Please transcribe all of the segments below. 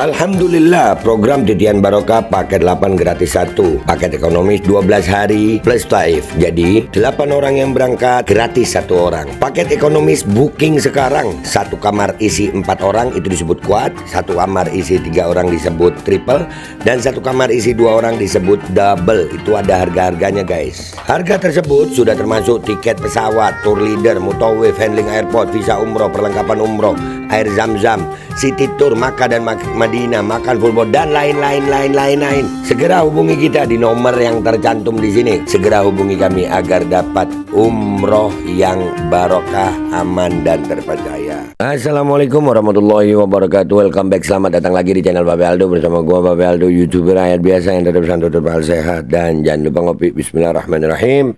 Alhamdulillah, program Titian Barokah paket 8 gratis 1, paket ekonomis 12 hari plus taif. Jadi 8 orang yang berangkat gratis 1 orang. Paket ekonomis booking sekarang, 1 kamar isi 4 orang itu disebut quad, 1 kamar isi 3 orang disebut triple, dan 1 kamar isi 2 orang disebut double. Itu ada harga-harganya guys. Harga tersebut sudah termasuk tiket pesawat, tour leader, mutawif, handling airport, visa umroh, perlengkapan umroh, air zam-zam, city tour, Makkah dan Madinah, makan full board, dan lain-lain. Segera hubungi kita di nomor yang tercantum di sini. Segera hubungi kami agar dapat umroh yang barokah, aman dan terpercaya. Assalamualaikum warahmatullahi wabarakatuh. Welcome back, selamat datang lagi di channel Babe Aldo bersama gua Babe Aldo, YouTuber rakyat biasa yang tetap santai, tetap sehat, dan jangan lupa ngopi. Bismillahirrahmanirrahim.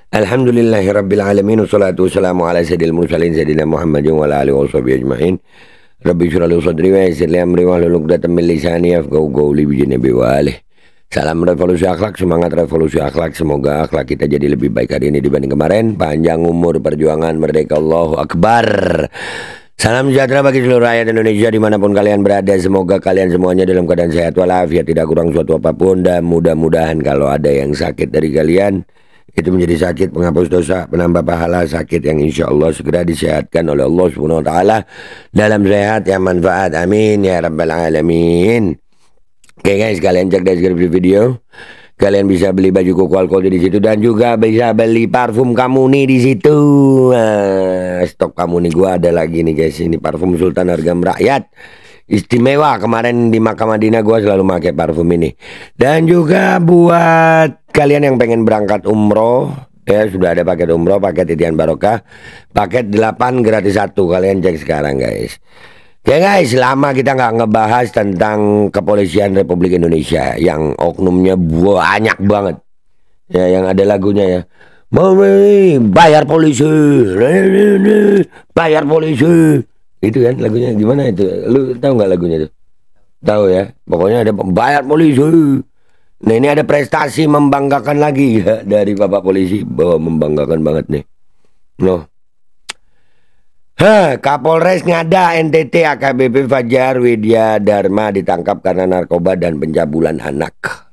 Alhamdulillahirrabbilalamin. Wassalatu wassalamu ala sayyidil mursalin sayyidina Muhammadin wa ala alihi washabihi ajma'in. Rabbi syrah li sadri wa yassir li amri wahlul 'uqdatam min lisani yafqahu qawli bi janabi wa alihi. Salam revolusi akhlak, semangat revolusi akhlak. Semoga akhlak kita jadi lebih baik hari ini dibanding kemarin. Panjang umur, perjuangan, merdeka, Allahu Akbar. Salam sejahtera bagi seluruh rakyat Indonesia dimanapun kalian berada. Semoga kalian semuanya dalam keadaan sehat walafiat, tidak kurang suatu apapun. Dan mudah-mudahan kalau ada yang sakit dari kalian, itu menjadi sakit penghapus dosa, penambah pahala, sakit yang insya Allah segera disehatkan oleh Allah Subhanahu Wa Taala dalam sehat yang manfaat. Amin ya rabbal alamin. Oke guys, kalian cek deskripsi video. Kalian bisa beli baju koko alkohol di situ, dan juga bisa beli parfum kamu nih di situ. Stok kamu nih gua ada lagi nih guys. Ini parfum Sultan harga merakyat. Istimewa, kemarin di Makkah Madinah gue selalu pakai parfum ini. Dan juga buat kalian yang pengen berangkat umroh, ya sudah ada paket umroh, paket Titian Barokah, paket 8 gratis 1. Kalian cek sekarang guys. Oke guys, lama kita nggak ngebahas tentang kepolisian Republik Indonesia yang oknumnya banyak banget. Ya, yang ada lagunya ya. Mau bayar polisi, bayar polisi. Itu kan lagunya, gimana itu? Lu tahu nggak lagunya tuh? Tahu ya, pokoknya ada bayar polisi. Nah ini ada prestasi membanggakan lagi ya dari Bapak Polisi, bahwa membanggakan banget nih. Loh, Kapolres Ngada NTT AKBP Fajar Widya Dharma ditangkap karena narkoba dan pencabulan anak.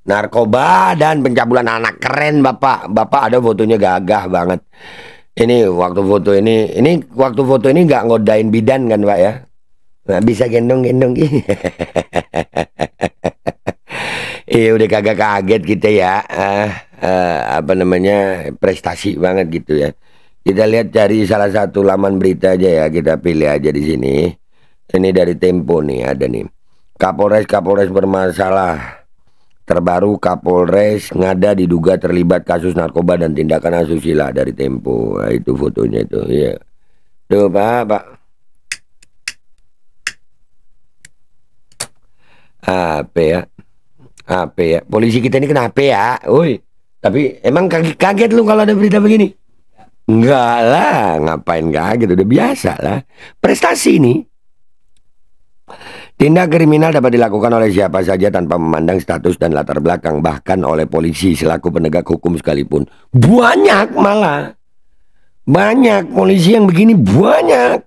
Narkoba dan pencabulan anak, keren Bapak. Bapak ada fotonya gagah banget. Ini waktu foto ini waktu foto ini nggak ngodain bidan kan Pak ya? Nggak bisa gendong-gendong. Iya udah kagak kaget kita ya. Apa namanya, prestasi banget gitu ya. Kita lihat dari salah satu laman berita aja ya, kita pilih aja di sini. Ini dari Tempo nih, ada nih. Kapolres bermasalah. Terbaru, Kapolres Ngada diduga terlibat kasus narkoba dan tindakan asusila, dari Tempo. Nah, itu fotonya itu, ya. Tuh Pak. Apa ya? Polisi kita ini kenapa ya? Woi, tapi emang kaget lu kalau ada berita begini? Enggak lah, ngapain kaget, udah biasa lah. Prestasi ini. Tindak kriminal dapat dilakukan oleh siapa saja tanpa memandang status dan latar belakang, bahkan oleh polisi selaku penegak hukum sekalipun. Banyak malah. Banyak polisi yang begini, banyak.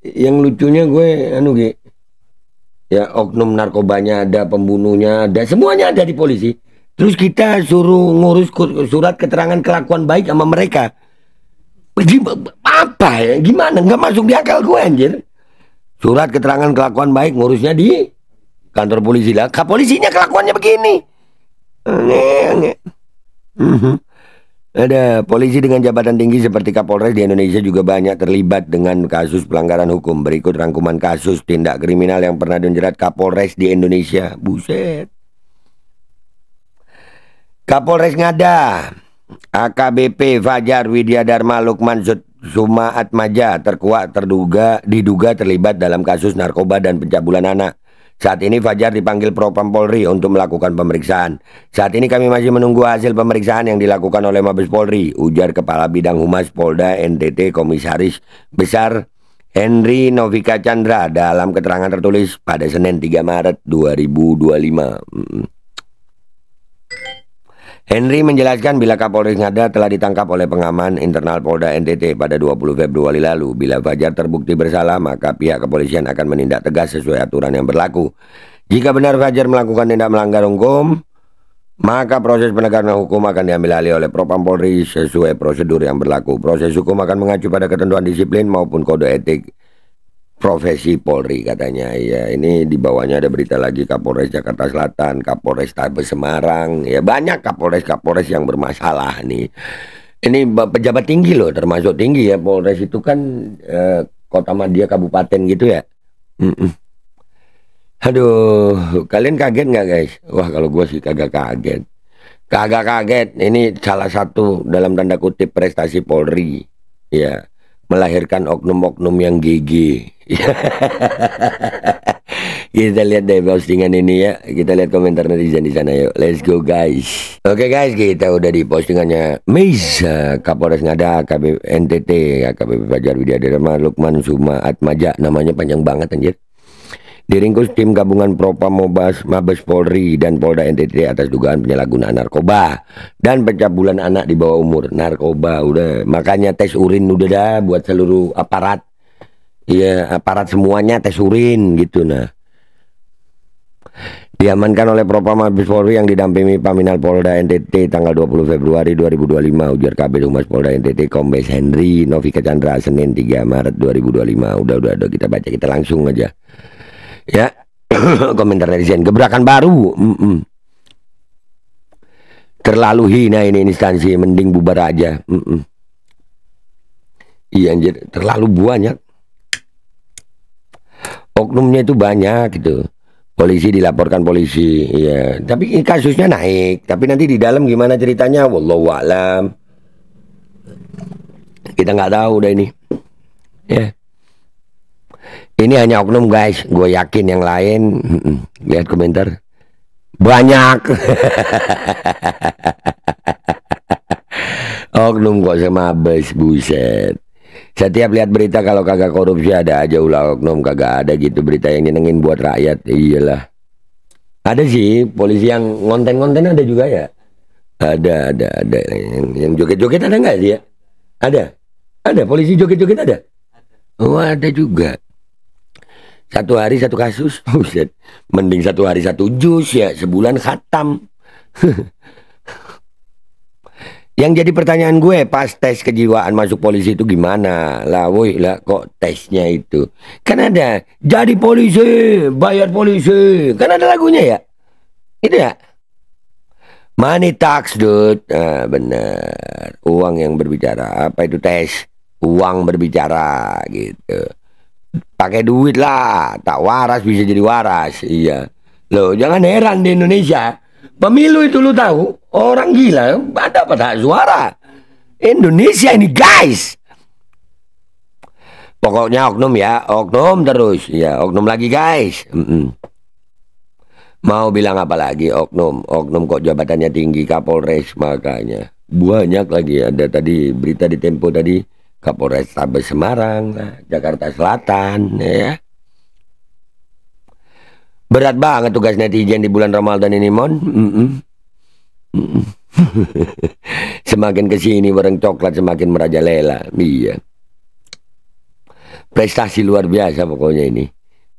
Yang lucunya gue ya oknum narkobanya ada, pembunuhnya ada, semuanya ada di polisi. Terus kita suruh ngurus surat keterangan kelakuan baik sama mereka. Apa ya? Gimana? Nggak masuk di akal gue anjir. Surat keterangan kelakuan baik ngurusnya di kantor polisi lah. Polisinya kelakuannya begini. Ada polisi dengan jabatan tinggi seperti Kapolres di Indonesia juga banyak terlibat dengan kasus pelanggaran hukum. Berikut rangkuman kasus tindak kriminal yang pernah dijerat Kapolres di Indonesia. Buset. Kapolres Ngada AKBP Fajar Widya Dharma Lukman Suma Atmaja diduga terlibat dalam kasus narkoba dan pencabulan anak. Saat ini Fajar dipanggil Propam Polri untuk melakukan pemeriksaan. Saat ini kami masih menunggu hasil pemeriksaan yang dilakukan oleh Mabes Polri, ujar Kepala Bidang Humas Polda NTT Komisaris Besar Henry Novika Chandra dalam keterangan tertulis pada Senin 3 Maret 2025. Henry menjelaskan bila Kapolres Ngada telah ditangkap oleh pengaman internal Polda NTT pada 20 Februari lalu. Bila Fajar terbukti bersalah, maka pihak kepolisian akan menindak tegas sesuai aturan yang berlaku. Jika benar Fajar melakukan tindak melanggar hukum, maka proses penegakan hukum akan diambil alih oleh Propam Polri sesuai prosedur yang berlaku. Proses hukum akan mengacu pada ketentuan disiplin maupun kode etik profesi Polri, katanya. Ya, ini di bawahnya ada berita lagi Kapolres Jakarta Selatan, Kapolres Tabes Semarang. Ya, banyak Kapolres yang bermasalah nih. Ini pejabat tinggi loh, termasuk tinggi ya. Polres itu kan kota madya kabupaten gitu ya. Aduh, kalian kaget nggak guys? Wah, kalau gue sih kagak kaget. Kagak kaget. Ini salah satu dalam tanda kutip prestasi Polri. Ya, melahirkan oknum-oknum yang GG. Kita lihat deh postingan ini ya. Kita lihat komentar netizen di sana yuk. Let's go guys. Oke guys, kita udah di postingannya Meiza Kapolres Ngada AKBP NTT, AKBP Fajar Widyadharma Lukman Suma Atmaja. Namanya panjang banget anjir. Diringkus tim gabungan Propam Mabes Polri dan Polda NTT atas dugaan penyalahgunaan narkoba dan pencabulan anak di bawah umur. Narkoba udah, makanya tes urin udah dah buat seluruh aparat. Iya, aparat semuanya tes urin gitu. Nah, diamankan oleh Propam Mabes Polri yang didampingi Paminal Polda NTT tanggal 20 Februari 2025, ujar Kabid Humas Polda NTT Kombes Henry Novika Chandra Senin 3 Maret 2025. Udah kita baca, kita langsung aja. Ya, komentar netizen, gebrakan baru. Terlalu hina ini instansi, mending bubar aja. Iya anjir, terlalu banyak. Oknumnya itu banyak gitu. Polisi dilaporkan polisi, iya. Tapi kasusnya naik. Tapi nanti di dalam gimana ceritanya? Wallahu a'lam. Kita nggak tahu udah ini. Ya. Ini hanya oknum guys, gue yakin yang lain. Lihat komentar, banyak. Oknum kok sama Mabes, buset. Setiap lihat berita kalau kagak korupsi ada aja ulah oknum, kagak ada gitu berita yang nyenengin buat rakyat. Iyalah. Ada sih polisi yang ngonten-ngonten ada juga ya. Ada yang joget-joget ada nggak sih ya? Ada polisi joget-joget ada. Oh ada juga. Satu hari satu kasus, buset. Mending satu hari satu jus ya, sebulan khatam. Yang jadi pertanyaan gue, pas tes kejiwaan masuk polisi itu gimana? Lah woi lah kok tesnya itu. Kan ada, jadi polisi, bayar polisi. Kan ada lagunya ya? Itu ya? Money talks dude. Nah, bener. Uang yang berbicara. Apa itu tes? Uang berbicara gitu. Pakai duit lah, tak waras bisa jadi waras. Iya. Loh, jangan heran di Indonesia. Pemilu itu lu tahu, orang gila ada pada suara. Indonesia ini guys. Pokoknya oknum ya, oknum terus. Ya, oknum lagi guys. Mau bilang apa lagi oknum? Oknum kok jabatannya tinggi, Kapolres makanya. Banyak lagi, ada tadi berita di Tempo tadi. Kapolres Tabes Semarang, Jakarta Selatan, ya. Berat banget tugas netizen di bulan Ramadan ini, Mon. Semakin kesini bareng coklat semakin merajalela. Iya. Prestasi luar biasa pokoknya ini.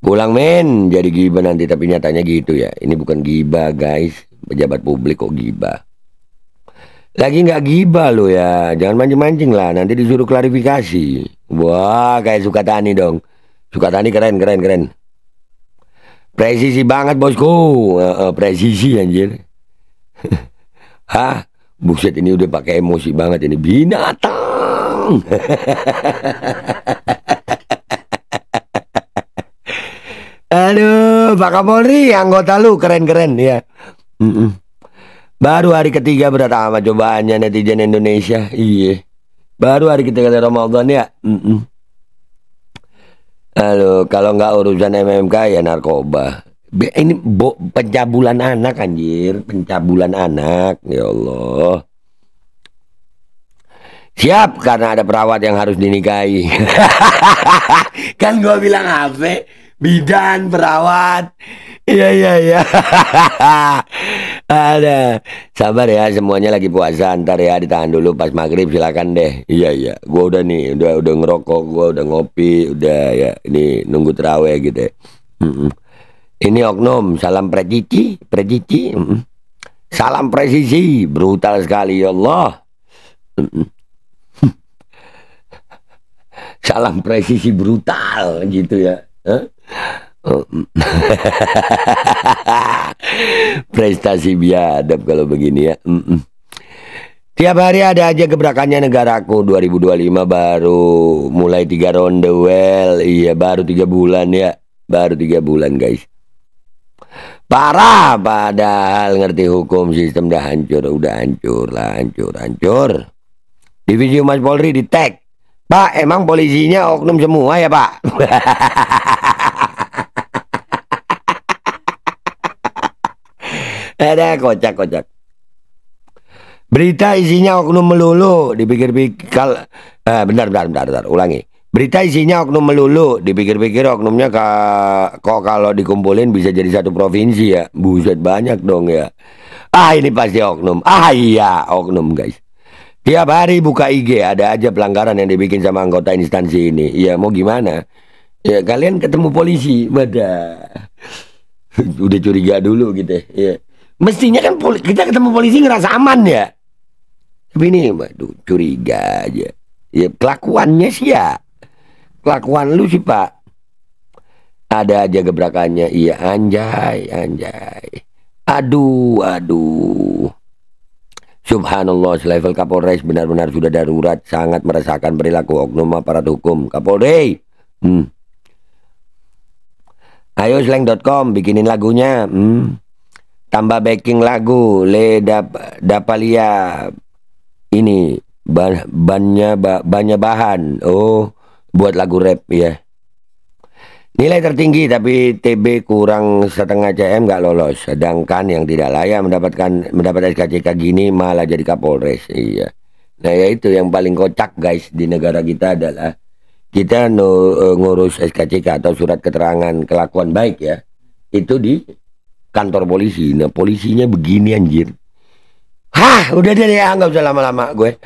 Pulang men, jadi gibah nanti, tapi nyatanya gitu ya. Ini bukan gibah guys, pejabat publik kok gibah. Lagi nggak gibah lo ya, jangan mancing-mancing lah, nanti disuruh klarifikasi. Wah, kayak Sukatani dong. Sukatani keren. Presisi banget bosku, presisi anjir. Hah, buset ini udah pakai emosi banget ini, binatang. Aduh, Pak Kapolri, anggota lu keren ya. Baru hari ketiga berat amat cobaannya netizen Indonesia. Iya. Baru hari ketiga Ramadan ya. Halo, kalau nggak urusan MMK ya narkoba. Ini pencabulan anak anjir, pencabulan anak. Ya Allah. Siap karena ada perawat yang harus dinikahi. Kan gua bilang apa? bidan, perawat. Iya, iya, iya. Ada. Sabar ya, semuanya lagi puasa. Ntar ya, ditahan dulu pas maghrib, silakan deh. Iya, iya. Gua udah nih, udah ngerokok, gua udah ngopi, udah ya. Ini nunggu terawih gitu ya. Ini oknum, salam presisi, presisi. Salam presisi, brutal sekali ya Allah. Salam presisi brutal gitu ya. Prestasi biadab kalau begini ya. Tiap hari ada aja gebrakannya negaraku. 2025 baru mulai 3 ronde well. Iya baru 3 bulan ya. Baru 3 bulan guys. Parah, padahal ngerti hukum sistem dah hancur. Udah hancur lah, hancur. Divisi Humas Polri di tag. Pak, emang polisinya oknum semua ya Pak? Ada kocak. Berita isinya oknum melulu, dipikir-pikir bentar, ulangi. Berita isinya oknum melulu, dipikir-pikir oknumnya kok kalau dikumpulin bisa jadi satu provinsi ya. Buset banyak dong ya. Ini pasti oknum. Iya, oknum guys. Tiap hari buka IG ada aja pelanggaran yang dibikin sama anggota instansi ini. Ya mau gimana? Ya kalian ketemu polisi, udah curiga dulu gitu ya. Mestinya kan kita ketemu polisi ngerasa aman ya. Tapi ini waduh curiga aja. Ya kelakuannya sih ya. Kelakuan lu sih Pak. Ada aja gebrakannya. Iya anjay. Aduh. Subhanallah, selevel Kapolres benar-benar sudah darurat, sangat merasakan perilaku oknum aparat hukum. Kapolri. Ayo slang.com bikinin lagunya. Tambah backing lagu Le Dapalia. Ini banyak bahan. Oh, buat lagu rap ya. Nilai tertinggi tapi TB kurang setengah CM nggak lolos. Sedangkan yang tidak layak mendapat SKCK gini malah jadi Kapolres. Iya. Nah ya itu yang paling kocak guys di negara kita adalah kita ngurus SKCK atau surat keterangan kelakuan baik ya. Itu di kantor polisi. Nah polisinya begini anjir. Udah deh ya, nggak usah lama-lama gue.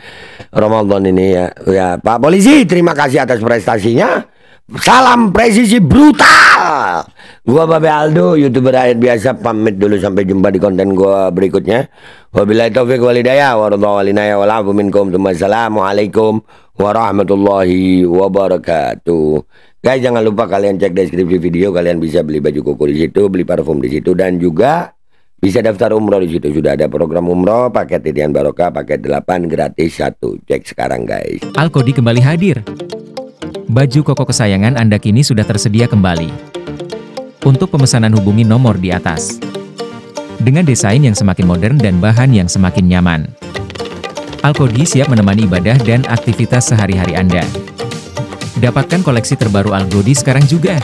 Ramadan ini ya Pak Polisi, terima kasih atas prestasinya. Salam presisi brutal. Gua Babe Aldo, YouTuber rakyat biasa, pamit dulu sampai jumpa di konten gua berikutnya. Wabillahi taufiq wal hidayah, wassalamualaikum warahmatullahi wabarakatuh. Guys, jangan lupa kalian cek deskripsi video, kalian bisa beli baju koko di situ, beli parfum di situ, dan juga bisa daftar umroh di situ. Sudah ada program umroh, paket titian barokah, paket 8 gratis 1. Cek sekarang guys. Alkodi kembali hadir. Baju koko kesayangan Anda kini sudah tersedia kembali. Untuk pemesanan hubungi nomor di atas. Dengan desain yang semakin modern dan bahan yang semakin nyaman. Alkodi siap menemani ibadah dan aktivitas sehari-hari Anda. Dapatkan koleksi terbaru Alkodi sekarang juga.